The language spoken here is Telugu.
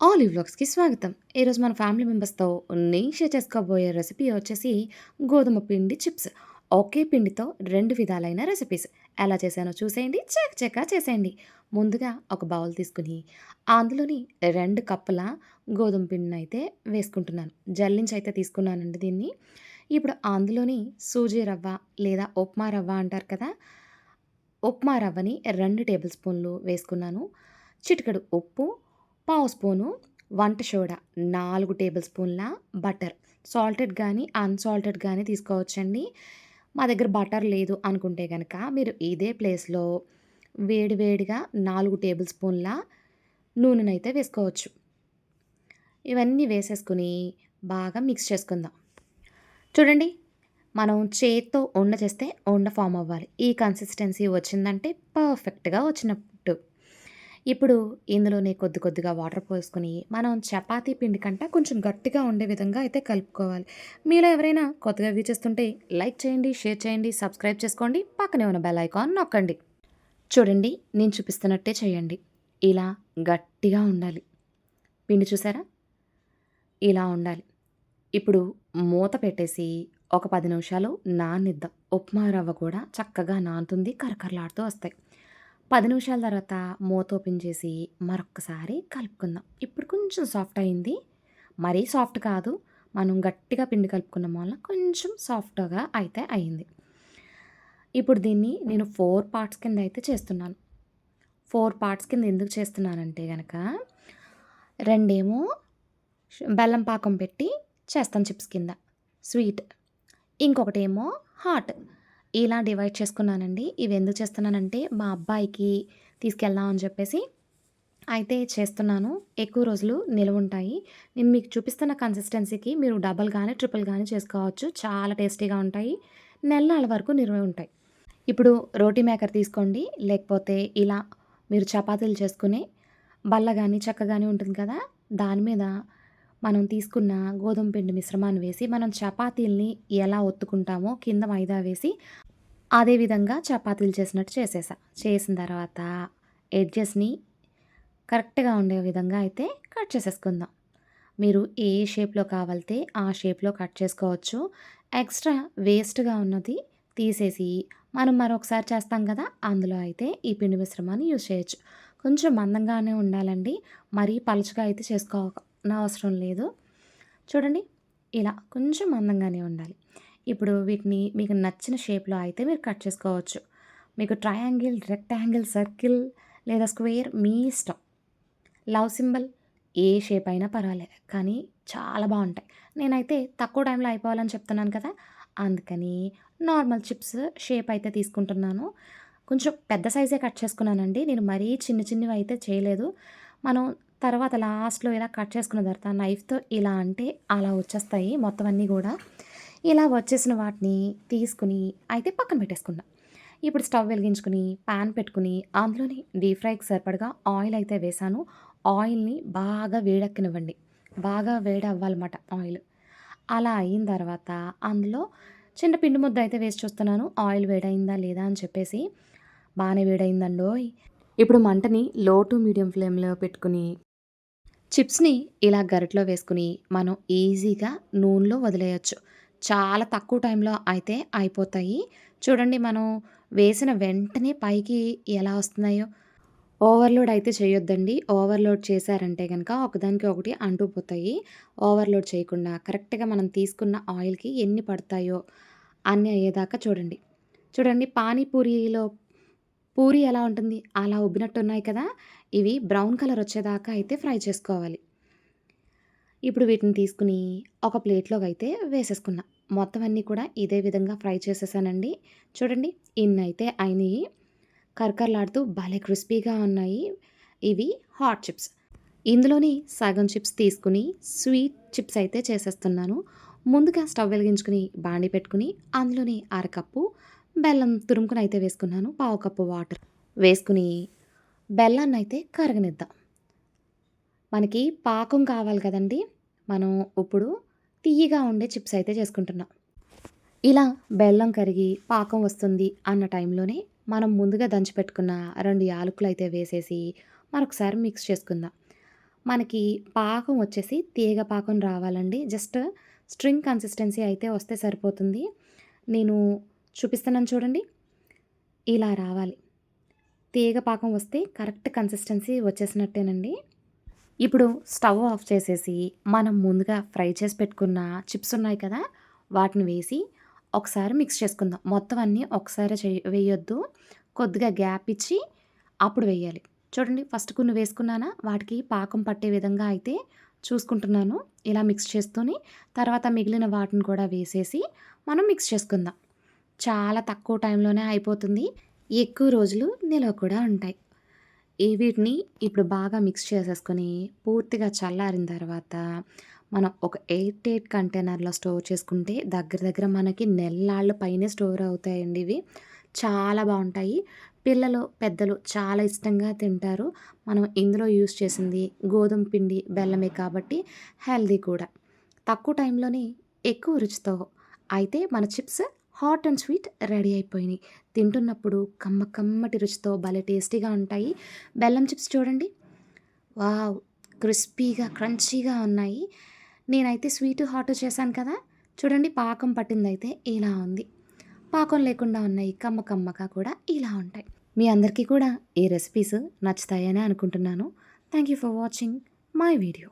ఆలివ్ వ్లాగ్స్‌కి స్వాగతం. ఈరోజు మన ఫ్యామిలీ మెంబర్స్‌తో నేను షేర్ చేసుకోబోయే రెసిపీ వచ్చేసి గోధుమ పిండి చిప్స్. ఒకే పిండితో 2 విధాలైన రెసిపీస్. ఎలా చేశానో చూసేయండి. చకచకా చేసేయండి. ముందుగా ఒక బౌల్ తీసుకొని అందులోని 2 కప్పుల గోధుమ పిండినైతే వేసుకుంటున్నాను. జల్లించైతే తీసుకున్నానండి దీన్ని. ఇప్పుడు అందులోని సూజీ రవ్వ లేదా ఉప్మా రవ్వ అంటారు కదా! ఉప్మా రవ్వని 2 టేబుల్ స్పూన్లు వేసుకున్నాను. చిటికెడు ఉప్పు, పావు స్పూను వంట సోడా, 4 టేబుల్ స్పూన్ల బటర్. సాల్టెడ్ గానీ, అన్‌సాల్టెడ్ గానీ తీసుకోవచ్చండి. మా దగ్గర బటర్ లేదు అనుకుంటే గనక మీరు ఇదే ప్లేస్‌లో వేడి వేడిగా 4 టేబుల్ స్పూన్ల నూనెనైతే వేసుకోవచ్చు. ఇవన్నీ వేసేసుకొని బాగా మిక్స్ చేసుకుందాం. చూడండి, మనం చేత్తో ఉండ చేస్తే ఉండ ఫార్మ్ అవ్వాలి. ఈ కన్సిస్టెన్సీ వచ్చిందంటే పర్ఫెక్ట్‌గా వచ్చినట్టు. ఇప్పుడు ఇందులోనే కొద్ది కొద్దిగా వాటర్ పోసుకొని మనం చపాతీ పిండి కంటే కొంచెం గట్టిగా ఉండే విధంగా అయితే కలుపుకోవాలి. మీలో ఎవరైనా కొత్తగా వ్యూ చేస్తుంటే లైక్ చేయండి, షేర్ చేయండి, సబ్స్క్రైబ్ చేసుకోండి. పక్కనే ఉన్న బెల్ ఐకాన్ నొక్కండి. చూడండి, నేను చూపిస్తున్నట్టే చేయండి. ఇలా గట్టిగా ఉండాలి. పిండి చూసారా? ఇలా ఉండాలి. ఇప్పుడు మూత పెట్టేసి ఒక 10 నిమిషాలు నాననిద్దాం. ఉప్మా రవ్వ కూడా చక్కగా నానుతుంది. కరకరలాడుతూ వస్తాయి. 10 నిమిషాల తర్వాత మూత ఓపెన్ చేసి మరొక్కసారి కలుపుకుందాం. ఇప్పుడు కొంచెం సాఫ్ట్ అయింది. మరీ సాఫ్ట్ కాదు. మనం గట్టిగా పిండి కలుపుకున్నాం వల్ల కొంచెం సాఫ్ట్‌గా అయితే అయింది. ఇప్పుడు దీన్ని నేను 4 పార్ట్స్ కింద అయితే చేస్తున్నాను. 4 పార్ట్స్ కింద ఎందుకు చేస్తున్నానంటే గనక, రెండేమో బెల్లం పాకం పెట్టి చేస్తాను చిప్స్ కింద స్వీట్. ఇంకొకటేమో హాట్. ఇలా డివైడ్ చేసుకున్నానండి. ఇవి ఎందుకు చేస్తున్నానంటే మా అబ్బాయికి తీసుకెళ్దాం అని చెప్పేసి అయితే చేస్తున్నాను. ఎక్కువ రోజులు నిలవుంటాయి. నేను మీకు చూపిస్తున్న కన్సిస్టెన్సీకి మీరు డబల్ గానీ, ట్రిపుల్ గానీ చేసుకోవచ్చు. చాలా టేస్టీగా ఉంటాయి. నెలల వరకు నిల్వ ఉంటాయి. ఇప్పుడు రోటీ మేకర్ తీసుకోండి. లేకపోతే ఇలా మీరు చపాతీలు చేసుకునే బల్ల గానీ, చెక్క గానీ ఉంటుంది కదా! దాని మీద మనం తీసుకున్న గోధుమ పిండి మిశ్రమాన్ని వేసి, మనం చపాతీలని ఎలా ఒత్తుకుంటామో కింద మైదా వేసి, అదే విధంగా చపాతీలు చేసినట్టు చేసేసా. చేసిన తర్వాత ఎడ్జెస్‌ని కరెక్ట్‌గా ఉండే విధంగా అయితే కట్ చేసేసుకుందాం. మీరు ఏ షేప్‌లో కావాలితే ఆ షేప్‌లో కట్ చేసుకోవచ్చు. ఎక్స్‌ట్రా వేస్ట్‌గా ఉన్నది తీసేసి, మనం మరొకసారి చేస్తాం కదా! అందులో అయితే ఈ పిండి మిశ్రమాన్ని యూజ్ చేయొచ్చు. కొంచెం మందంగానే ఉండాలండి. మరీ పలుచగా అయితే చేసుకోనవసరం లేదు. చూడండి, ఇలా కొంచెం మందంగానే ఉండాలి. ఇప్పుడు వీటిని మీకు నచ్చిన షేప్‌లో అయితే మీరు కట్ చేసుకోవచ్చు. మీకు ట్రయాంగిల్, రెక్టాంగిల్, సర్కిల్ లేదా స్క్వేర్ మీ ఇష్టం. లవ్ సింబల్ ఏ షేప్ అయినా పర్వాలేదు. కానీ చాలా బావుంటాయి. నేనైతే తక్కువ టైంలో అయిపోవాలని చెప్తున్నాను కదా! అందుకని నార్మల్ చిప్స్ షేప్ అయితే తీసుకుంటున్నాను. కొంచెం పెద్ద సైజే కట్ చేసుకున్నానండి. నేను మరీ చిన్న చిన్నవి అయితే చేయలేదు. మనం తర్వాత లాస్ట్‌లో ఇలా కట్ చేసుకున్న తర్వాత నైఫ్‌తో ఇలా అంటే అలా వచ్చేస్తాయి మొత్తం అన్నీ గూడా. ఇలా వచ్చేసిన వాటిని తీసుకొని అయితే పక్కన పెట్టేసుకున్నా. ఇప్పుడు స్టవ్ వెలిగించుకొని, పాన్ పెట్టుకొని, అందులోని డీప్ ఫ్రైకి సరిపడగా ఆయిల్ అయితే వేశాను. ఆయిల్‌ని బాగా వేడెక్కనివ్వండి. బాగా వేడవ్వాలమాట ఆయిల్. అలా అయిన తర్వాత అందులో చిన్న పిండి ముద్ద అయితే వేసి చూస్తున్నాను. ఆయిల్ వేడయిందా లేదా అని చెప్పేసి. బానే వేడయిందండోయ్! ఇప్పుడు మంటని లో టు మీడియం ఫ్లేమ్‌లో పెట్టుకొని చిప్స్‌ని ఇలా గరిటెలో వేసుకొని మనం ఈజీగా నూనెలో వదిలేయొచ్చు. చాలా తక్కువ టైంలో అయితే అయిపోతాయి. చూడండి, మనం వేసిన వెంటనే పైకి ఎలా వస్తున్నాయో. ఓవర్‌లోడ్ అయితే చేయొద్దండి. ఓవర్‌లోడ్ చేశారంటే గనక ఒకదానికి ఒకటి అంటుకుపోతాయి. ఓవర్‌లోడ్ చేయకుండా కరెక్ట్‌గా మనం తీసుకున్న ఆయిల్‌కి ఎన్ని పడతాయో అన్నీ అయ్యేదాకా చూడండి. చూడండి, పానీపూరిలో పూరి ఎలా ఉంటుంది? అలా ఉబ్బినట్టున్నాయి కదా! ఇవి బ్రౌన్ కలర్ వచ్చేదాకా అయితే ఫ్రై చేసుకోవాలి. ఇప్పుడు వీటిని తీసుకొని ఒక ప్లేట్‌లోకైతే వేసేసుకున్నా. మొత్తం అన్నీ కూడా ఇదే విధంగా ఫ్రై చేసేసానండి. చూడండి, ఇన్నైతే అయినియి. కరకరలాడుతూ భలే క్రిస్పీగా ఉన్నాయి. ఇవి హాట్ చిప్స్. ఇందులోని సగం చిప్స్ తీసుకొని స్వీట్ చిప్స్ అయితే చేసేస్తున్నాను. ముందుగా స్టవ్ వెలిగించుకొని బాండీ పెట్టుకొని అందులోని అరకప్పు బెల్లం తురుముకొని అయితే వేసుకున్నాను. పావు కప్పు వాటర్ వేసుకొని బెల్లాన్నయితే కరగనిద్దాం. మనకి పాకం కావాలి కదండీ! మనం ఇప్పుడు తియ్యగా ఉండే చిప్స్ అయితే చేసుకుంటున్నాం. ఇలా బెల్లం కరిగి పాకం వస్తుంది అన్న టైంలోనే మనం ముందుగా దంచి పెట్టుకున్న 2 యాలకులైతే వేసేసి మరొకసారి మిక్స్ చేసుకుందాం. మనకి పాకం వచ్చేసి తీగ పాకం రావాలండి. జస్ట్ స్ట్రింగ్ కన్సిస్టెన్సీ అయితే వస్తే సరిపోతుంది. నేను చూపిస్తున్నాను చూడండి. ఇలా రావాలి. తీగ పాకం వస్తే కరెక్ట్ కన్సిస్టెన్సీ వచ్చేసినట్టేనండి. ఇప్పుడు స్టవ్ ఆఫ్ చేసేసి, మనం ముందుగా ఫ్రై చేసి పెట్టుకున్న చిప్స్ ఉన్నాయి కదా! వాటిని వేసి ఒకసారి మిక్స్ చేసుకుందాం. మొత్తం అన్నీ ఒకసారే వేయొద్దు. కొద్దిగా గ్యాప్ ఇచ్చి అప్పుడు వేయాలి. చూడండి ఫస్ట్ కొన్ని వేసుకున్నానా, వాటికి పాకం పట్టే విధంగా అయితే చూసుకుంటున్నాను. ఇలా మిక్స్ చేస్తూని తర్వాత మిగిలిన వాటిని కూడా వేసేసి మనం మిక్స్ చేసుకుందాం. చాలా తక్కువ టైంలోనే అయిపోతుంది. ఎక్కువ రోజులు నిలవ కూడా ఉంటాయి. వీటిని ఇప్పుడు బాగా మిక్స్ చేసేసుకొని, పూర్తిగా చల్లారిన తర్వాత, మనం ఒక ఎయిర్ టైట్ కంటైనర్‌లో స్టోర్ చేసుకుంటే దగ్గర దగ్గర మనకి నెల్లాళ్ళు పైనే స్టోర్ అవుతాయండి ఇవి. చాలా బావుంటాయి. పిల్లలు, పెద్దలు చాలా ఇష్టంగా తింటారు. మనం ఇందులో యూజ్ చేసింది గోధుమ పిండి, బెల్లమే కాబట్టి హెల్తీ కూడా. తక్కువ టైంలోనే ఎక్కువ రుచితో అయితే మన chips hot and sweet ready అయిపోయినాయి. తింటున్నప్పుడు కమ్మటి రుచితో భలే టేస్టీగా ఉంటాయి. బెల్లం చిప్స్ చూడండి. వావ్! క్రిస్పీగా, క్రంచీగా ఉన్నాయి. నేనైతే స్వీటు, హాటు చేశాను కదా! చూడండి పాకం పట్టిందయితే ఇలా ఉంది. పాకం లేకుండా ఉన్నాయి కమ్మగా కూడా ఇలా ఉంటాయి. మీ అందరికీ కూడా ఈ రెసిపీస్ నచ్చుతాయనే అనుకుంటున్నాను. Thank you for watching my video.